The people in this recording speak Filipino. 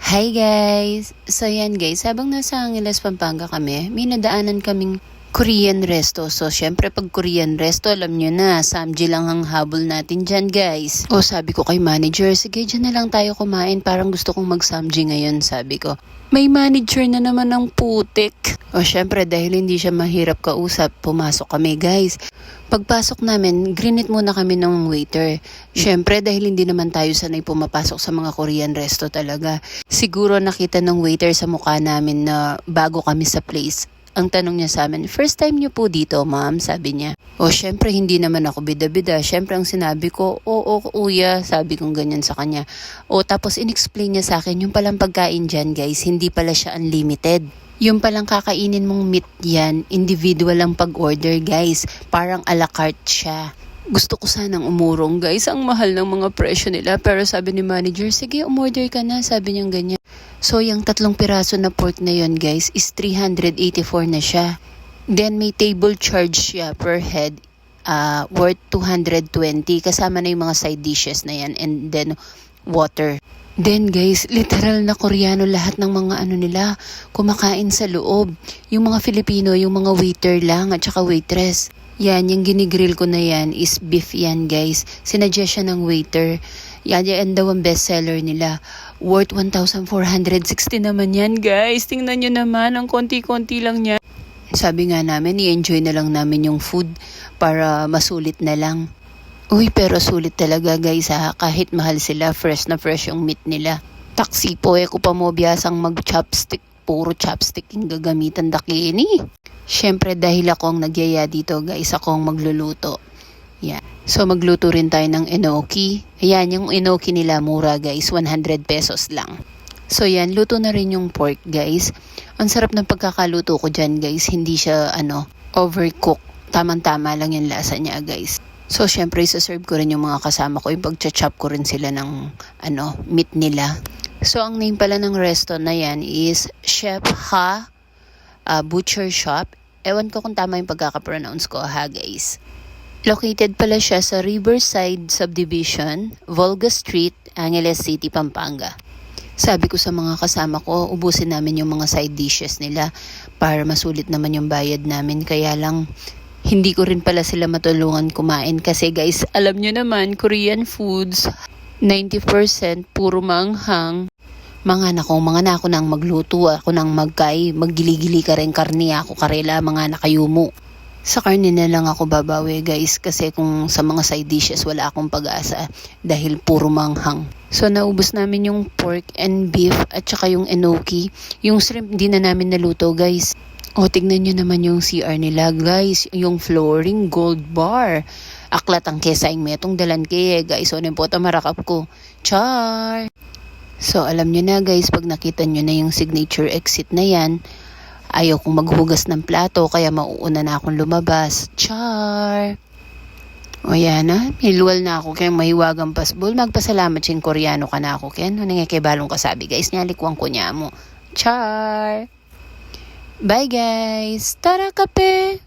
Hi guys! So yan guys, habang nasa Angeles, Pampanga kami, may nadaanan kaming Korean resto. So syempre pag Korean resto, alam nyo na, samji lang ang habol natin dyan guys. O sabi ko kay manager, sige dyan na lang tayo kumain, parang gusto kong mag-samji ngayon, sabi ko. May manager na naman ng putik. O syempre dahil hindi siya mahirap kausap, pumasok kami guys. Pagpasok namin, grinit muna kami ng waiter. Syempre dahil hindi naman tayo sanay pumapasok sa mga Korean resto talaga. Siguro nakita ng waiter sa mukha namin na bago kami sa place. Ang tanong niya sa amin, first time niyo po dito ma'am, sabi niya. O syempre hindi naman ako bida-bida. Syempre ang sinabi ko, oo kuya, sabi kong ganyan sa kanya. O tapos in-explain niya sa akin, yung palang pagkain dyan guys, hindi pala siya unlimited. Yung palang kakainin mong meat yan, individual ang pag-order guys. Parang a la carte siya. Gusto ko sanang umurong guys, ang mahal ng mga presyo nila. Pero sabi ni manager, sige umorder ka na, sabi niyang ganyan. So yung 3 piraso na pork na yon guys is 384 na siya. Then may table charge siya per head worth 220. Kasama na yung mga side dishes na yan and then water. Then guys, literal na Koreano lahat ng mga nila, kumakain sa loob. Yung mga Filipino, yung mga waiter lang at saka waitress. Yan, yung ginigrill ko na yan is beef yan guys. Sinadya siya ng waiter. Yan daw ang bestseller nila. Worth 1,460 naman yan guys. Tingnan nyo naman, ang konti-konti lang niya. Sabi nga namin, i-enjoy na lang namin yung food para masulit na lang. Uy, pero sulit talaga guys ha. Kahit mahal sila, fresh na fresh yung meat nila. Taksi po ko pa mo biyasang mag-chopstick. Puro chopstick yung gagamitan dakini. Syempre dahil ako ang nagyaya dito guys, ako ang magluluto. Yeah. So magluto rin tayo ng enoki. Ayan, yung enoki nila mura guys, 100 pesos lang. So yan, luto na rin yung pork guys. Ang sarap ng pagkakaluto ko dyan guys. Hindi siya overcook. Tamang-tama lang yung lasa niya guys. So, syempre, isa-serve ko rin yung mga kasama ko. Yung pag-chop ko rin sila ng, meat nila. So, ang name pala ng resto na yan is Chef Ha Butcher Shop. Ewan ko kung tama yung pagkaka-pronounce ko ha, guys. Located pala siya sa Riverside Subdivision, Volga Street, Angeles City, Pampanga. Sabi ko sa mga kasama ko, ubusin namin yung mga side dishes nila para masulit naman yung bayad namin. Kaya lang, hindi ko rin pala sila matulungan kumain kasi guys, alam nyo naman, Korean foods, 90% puro manghang. Mga nako nang magluto, ako nang maggili-gili ka rin karne, ako karela, mga nakayumo. Sa karne na lang ako babawi guys kasi kung sa mga side dishes wala akong pag-asa dahil puro manghang. So naubos namin yung pork and beef at saka yung enoki. Yung shrimp di na namin naluto guys. O, tignan nyo naman yung CR nila, guys. Yung flooring, gold bar. Aklat ang kesaing metong dalan kaya, guys. O, nimpota marakap ko. Char! So, alam nyo na, guys, pag nakita nyo na yung signature exit na yan, ayaw kong maghugas ng plato, kaya mauuna na akong lumabas. Char! O, yan na. Miluwal na ako, kaya mahiwagang pasbol. Magpasalamat sin Koreano ka na ako, Ken. Ano nga kay balong kasabi, guys. Nyalikwang ko niya mo. Char! Bye guys! Tara kape!